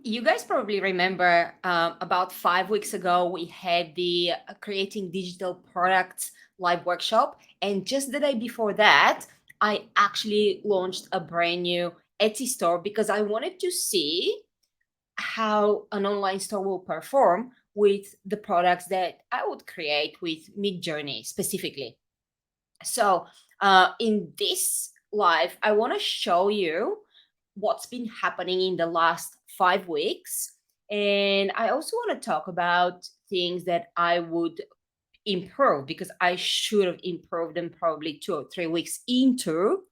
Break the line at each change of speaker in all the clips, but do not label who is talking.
You guys probably remember about 5 weeks ago, we had the Creating Digital Products live workshop. And just the day before that, I actually launched a brand new Etsy store because I wanted to see how an online store will perform with the products that I would create with Midjourney specifically. So, in this live, I want to show you what's been happening in the last 5 weeks. And I also want to talk about things that I would improve because I should have improved them probably 2 or 3 weeks into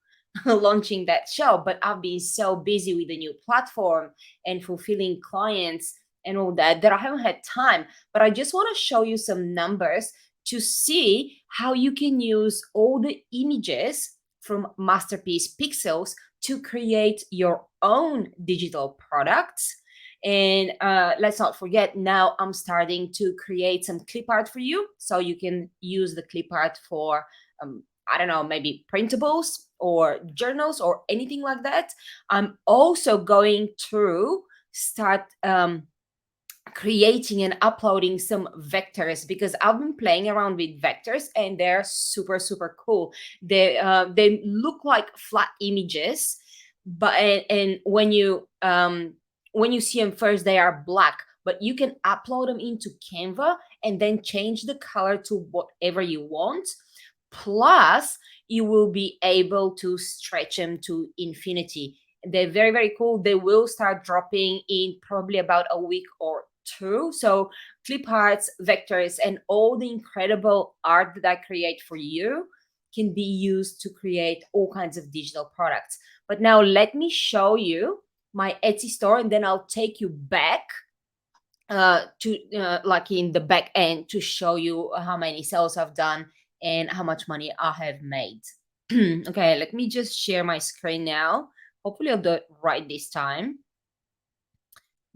launching that show. But I've been so busy with the new platform and fulfilling clients and all that I haven't had time. But I just want to show you some numbers to see how you can use all the images from Masterpiece Pixels to create your own digital products. And let's not forget, now I'm starting to create some clip art for you. So you can use the clip art for, I don't know, maybe printables or journals or anything like that. I'm also going to start creating and uploading some vectors because I've been playing around with vectors and they're super super cool. They look like flat images, but and when you see them first they are black, but you can upload them into Canva and then change the color to whatever you want. Plus, you will be able to stretch them to infinity. They're very, very cool. They will start dropping in probably about a week or two. So, clip arts, vectors, and all the incredible art that I create for you can be used to create all kinds of digital products. But now, let me show you my Etsy store, and then I'll take you back to like in the back end to show you how many sales I've done and how much money I have made. Okay, let me just share my screen now. Hopefully, I'll do it right this time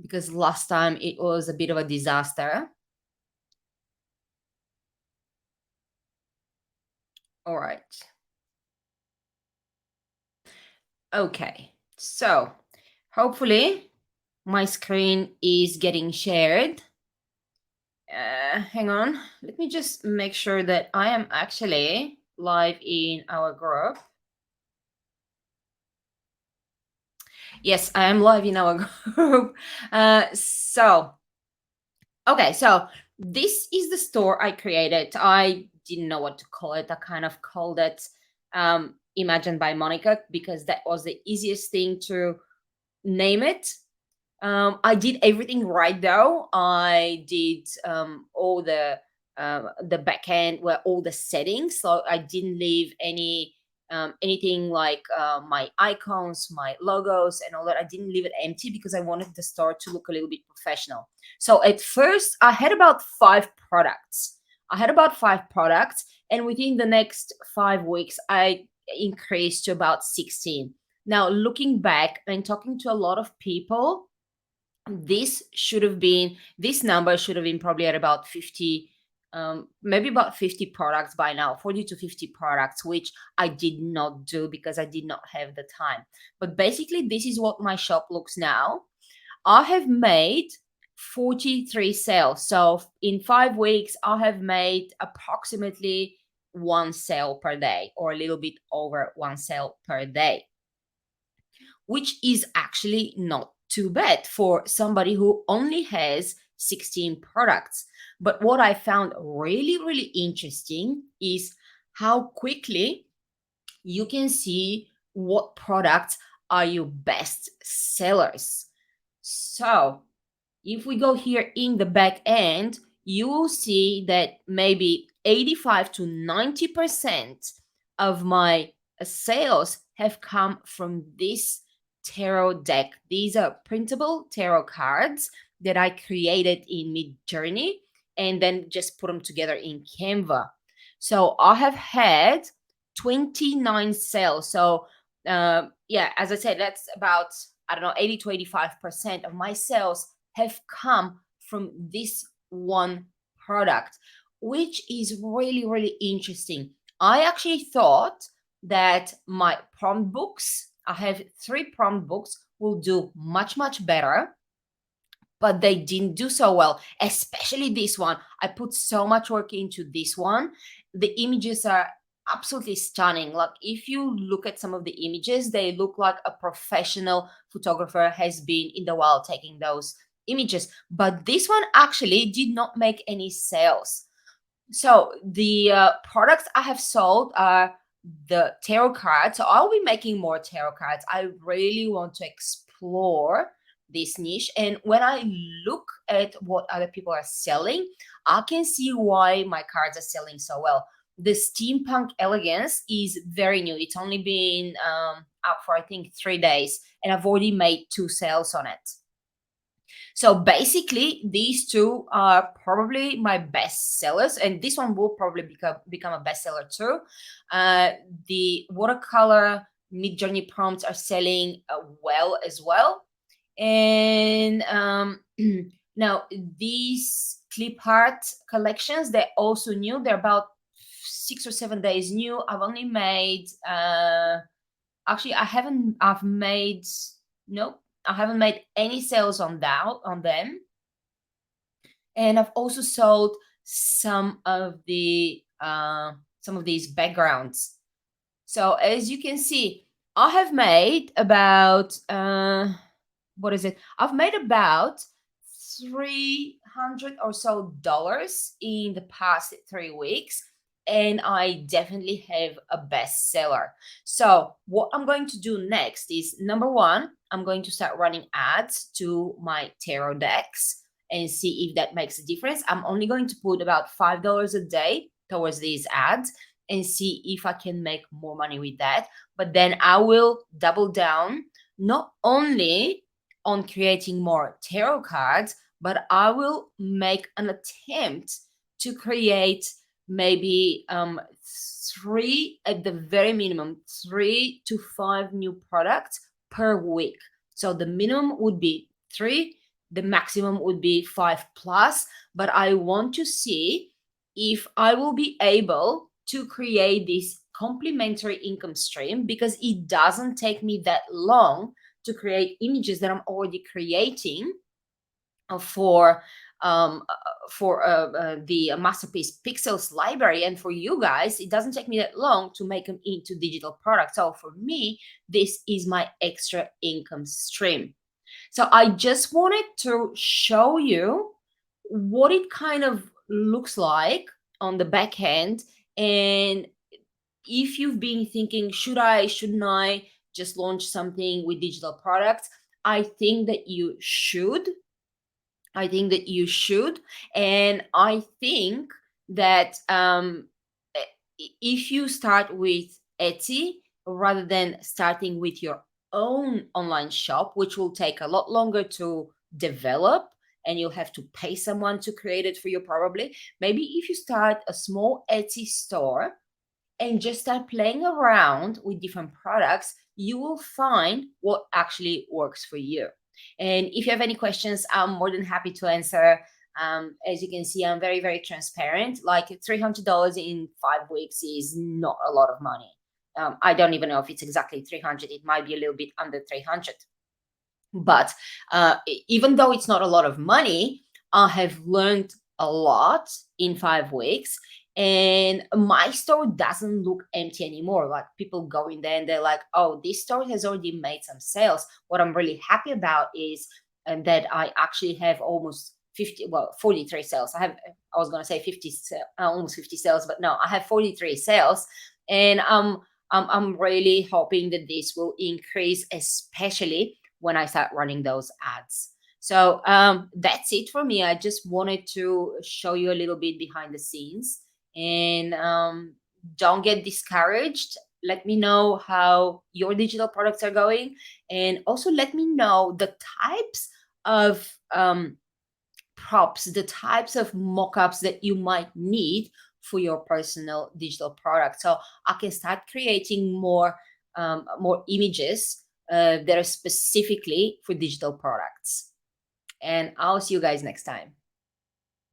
because last time it was a bit of a disaster. All right. Okay, so hopefully my screen is getting shared. Hang on, let me just make sure that I am actually live in our group. Yes, I am live in our group. Okay, so this is the store I created. I didn't know what to call it. I kind of called it Imagine by Monica because that was the easiest thing to name it. I did everything right though. I did all the back end where all the settings, so I didn't leave anything like my icons, my logos, and all that. I didn't leave it empty because I wanted the store to look a little bit professional. So at first, I had about 5 products. And within the next 5 weeks, I increased to about 16. Now, looking back and talking to a lot of people, this number should have been probably at about 50, maybe about 50 products by now, 40 to 50 products, which I did not do because I did not have the time. But basically, this is what my shop looks now. I have made 43 sales. So in 5 weeks, I have made approximately one sale per day or a little bit over one sale per day, which is actually not too bad for somebody who only has 16 products. But what I found really, really interesting is how quickly you can see what products are your best sellers. So if we go here in the back end, you will see that maybe 85 to 90% of my sales have come from this tarot deck. These are printable tarot cards that I created in Midjourney and then just put them together in Canva. So I have had 29 sales. So yeah, as I said, that's about, I don't know, 80 to 85% of my sales have come from this one product, which is really, really interesting. I actually thought that my prompt books, I have 3 prompt books, will do much, much better but they didn't do so well, especially this one. I put so much work into this one. The images are absolutely stunning. Like, if you look at some of the images, they look like a professional photographer has been in the wild taking those images. But this one actually did not make any sales. So the products I have sold are the tarot cards. So I'll be making more tarot cards. I really want to explore this niche. And when I look at what other people are selling, I can see why my cards are selling so well. The Steampunk Elegance is very new. It's only been out for, I think, 3 days, and I've already made 2 sales on it. So basically, these two are probably my best sellers, and this one will probably become a bestseller too. The watercolor mid-journey prompts are selling well as well. And now these clip art collections, they're also new. They're about 6 or 7 days new. I've only made actually I've made nope, I haven't made any sales on them. And I've also sold some of these backgrounds. So as you can see, I have made about what is it? I've made about 300 or so dollars in the past 3 weeks, and I definitely have a bestseller. So what I'm going to do next is, number one, I'm going to start running ads to my tarot decks and see if that makes a difference. I'm only going to put about $5 a day towards these ads and see if I can make more money with that. But then I will double down not only on creating more tarot cards, but I will make an attempt to create maybe three, at the very minimum, 3 to 5 new products per week. So the minimum would be 3, the maximum would be 5 plus, but I want to see if I will be able to create this complementary income stream, because it doesn't take me that long to create images that I'm already creating for the Masterpiece Pixels library. And for you guys, it doesn't take me that long to make them into digital products. So for me, this is my extra income stream. So I just wanted to show you what it kind of looks like on the back end. And if you've been thinking, shouldn't I just launch something with digital products? I think that you should. I think that you should. And I think that if you start with Etsy rather than starting with your own online shop, which will take a lot longer to develop and you'll have to pay someone to create it for you, probably. Maybe if you start a small Etsy store and just start playing around with different products, you will find what actually works for you. And if you have any questions, I'm more than happy to answer. As you can see, I'm very, very transparent. Like, $300 in 5 weeks is not a lot of money. I don't even know if it's exactly 300. It might be a little bit under 300. But even though it's not a lot of money, I have learned a lot in 5 weeks. And my store doesn't look empty anymore. Like, people go in there and they're like, oh, this store has already made some sales. What I'm really happy about is that I actually have almost 43 sales. I was going to say 50, almost 50 sales, but no, I have 43 sales. And I'm really hoping that this will increase, especially when I start running those ads. So that's it for me. I just wanted to show you a little bit behind the scenes. And don't get discouraged. Let me know how your digital products are going. And also let me know the types of props, the types of mock-ups that you might need for your personal digital product. So I can start creating more images that are specifically for digital products. And I'll see you guys next time.